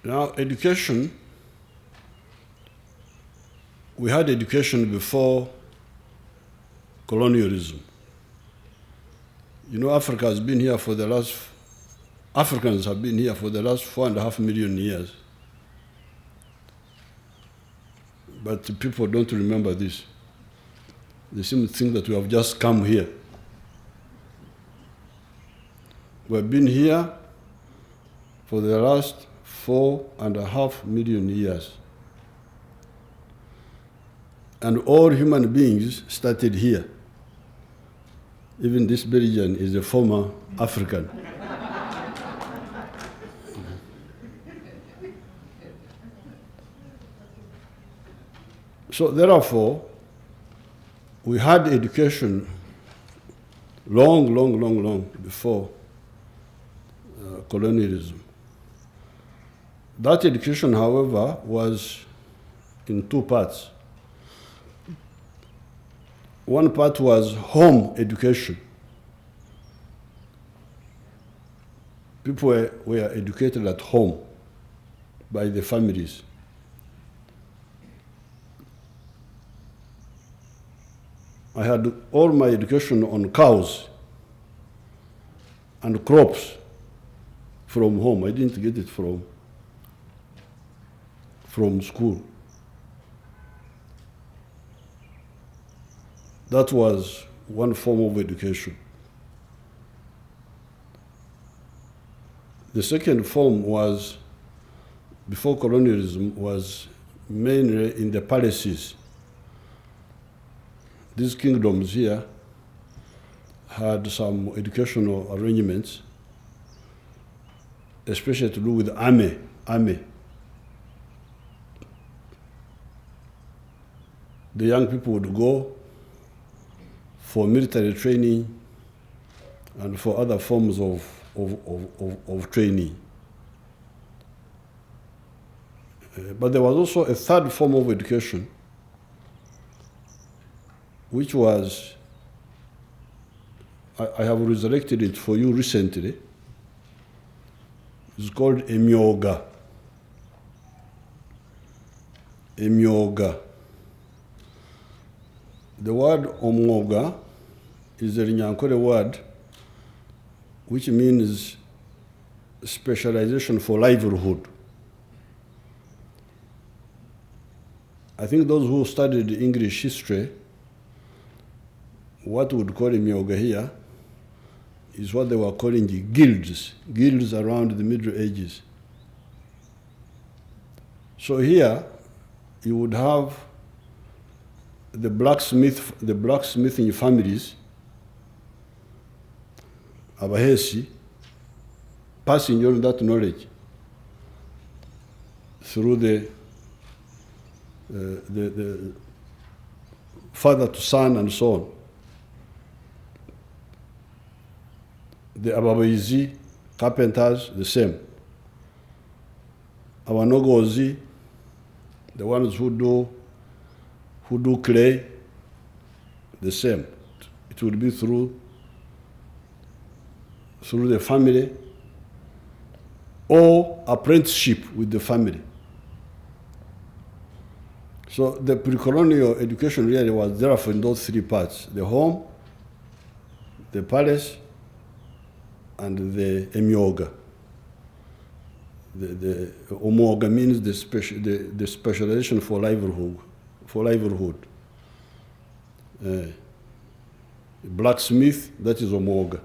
Now, education, we had education before colonialism. You know, Africans have been here for the last 4.5 million years. But people don't remember this. They seem to think that we have just come here. We have been here for the last 4.5 million years. And all human beings started here. Even this Belgian is a former African. So therefore, we had education long before colonialism. That education, however, was in two parts. One part was home education. People were educated at home by the families. I had all my education on cows and crops from home. I didn't get it from school. That was one form of education. The second form was, before colonialism, was mainly in the palaces. These kingdoms here had some educational arrangements, especially to do with army. The young people would go for military training and for other forms of training. But there was also a third form of education, which was, I have resurrected it for you recently. It's called emyoga. Emyoga. The word omwoga is a Runyankore word which means specialization for livelihood. I think those who studied English history, what we would call emyoga here is what they were calling the guilds around the Middle Ages. So here you would have the blacksmithing families, abahesi, passing on that knowledge through the father to son and so on. The ababayizi, carpenters, the same. Abanogozi, the ones who do clay, the same. It would be through the family or apprenticeship with the family. So the pre-colonial education really was therefore in those three parts: the home, the palace, and the emyoga. The omwoga means the specialization for livelihood. Blacksmith, that is omwoga.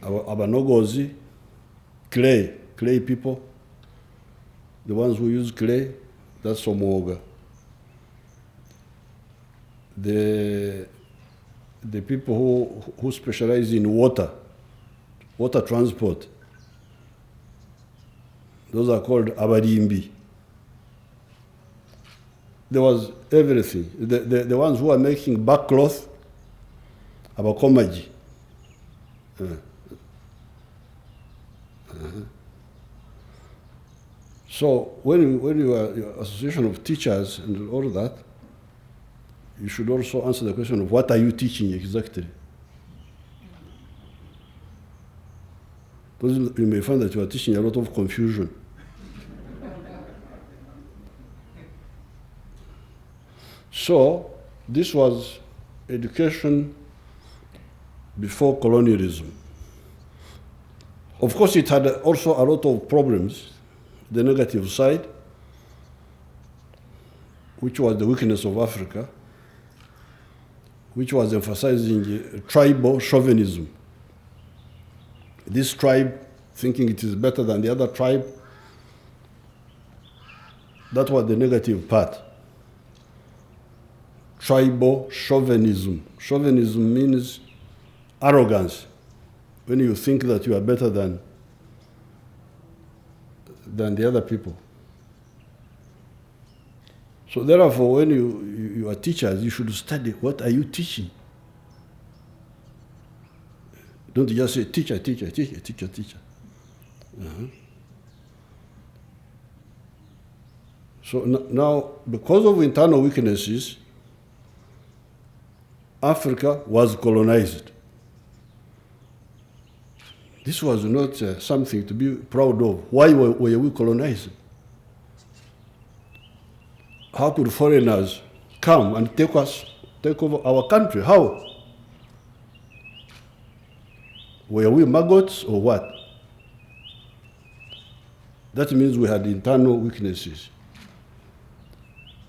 Abanogozi, clay people, the ones who use clay, that's omwoga. The people who specialize in water transport, those are called abarimbi. There was everything. The ones who are making backcloth, abakomaji. So when you are an association of teachers and all that, you should also answer the question of what are you teaching exactly? You may find that you are teaching a lot of confusion. So, this was education before colonialism. Of course, it had also a lot of problems, the negative side, which was the weakness of Africa, which was emphasizing tribal chauvinism. This tribe thinking it is better than the other tribe. That was the negative part. Tribal chauvinism. Chauvinism means arrogance. When you think that you are better than the other people. So therefore, when you are teachers, you should study what are you teaching. Don't just say teacher, teacher, teacher, teacher, teacher. So now, because of internal weaknesses, Africa was colonized. This was not something to be proud of. Why were we colonized? How could foreigners come and take over our country? How? Were we maggots or what? That means we had internal weaknesses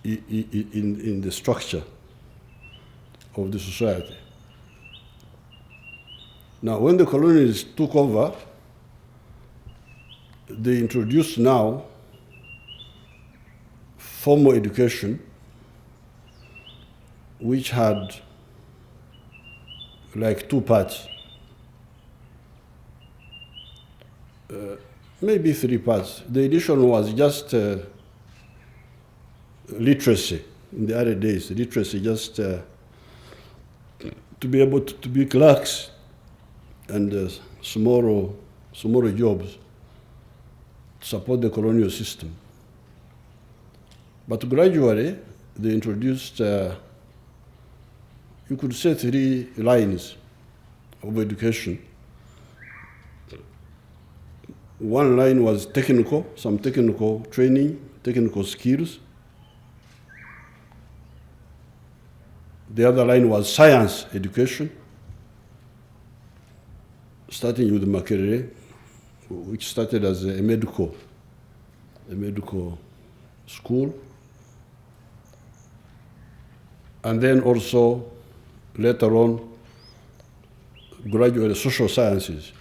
in the structure of the society. Now, when the colonialists took over, they introduced now formal education, which had like two parts, maybe three parts. The edition was just literacy in the early days, literacy just to be able to be clerks and small jobs to support the colonial system. But gradually, they introduced, you could say, 3 lines of education. One line was technical, some technical training, technical skills. The other line was science education, starting with Makerere, which started as a medical school. And then also, later on, gradually social sciences.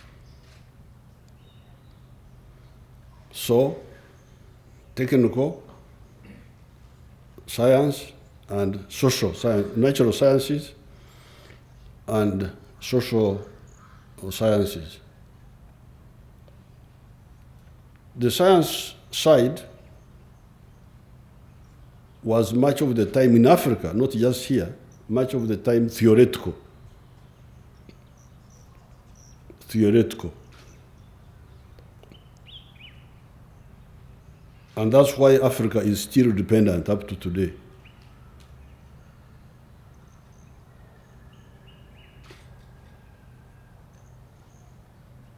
So, technical, science, and social science, natural sciences, and social sciences. The science side was much of the time in Africa, not just here, much of the time theoretical. And that's why Africa is still dependent up to today.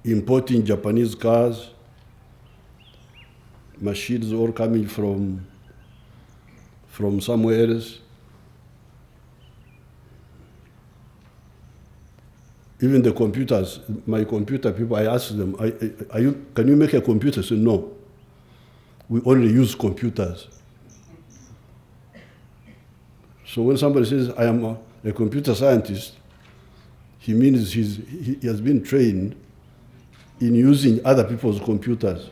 Importing Japanese cars, machines all coming from somewhere else. Even the computers, my computer people, I ask them, can you make a computer? They say, no, we only use computers. So when somebody says, I am a computer scientist, he means he has been trained in using other people's computers.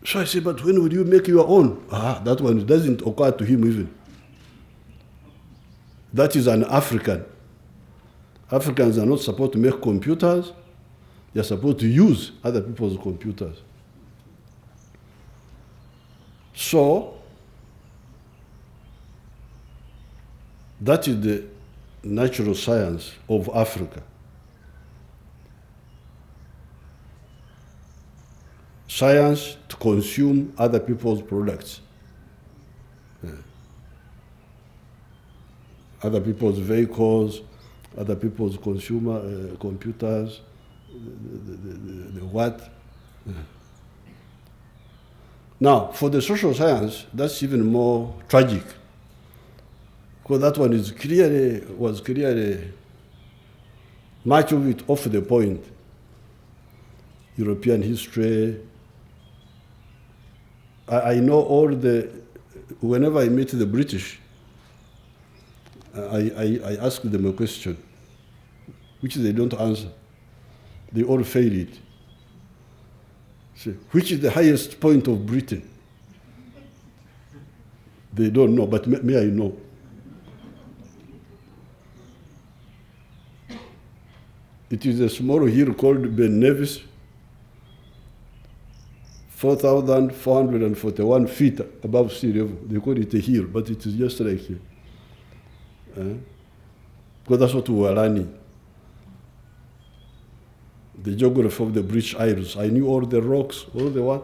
So I say, but when will you make your own? That one doesn't occur to him even. That is an African. Africans are not supposed to make computers. They are supposed to use other people's computers. So, that is the natural science of Africa. Science to consume other people's products. Other people's vehicles, other people's consumer computers, the what. Now, for the social science, that's even more tragic, because that one was clearly much of it off the point. European history. I know whenever I meet the British, I ask them a question, which they don't answer. They all fail it. So, which is the highest point of Britain? They don't know, but me I know. It is a small hill called Ben Nevis, 4,441 feet above sea level. They call it a hill, but it is just like here. Because that's what we were learning. The geography of the British Isles. I knew all the rocks, all the what?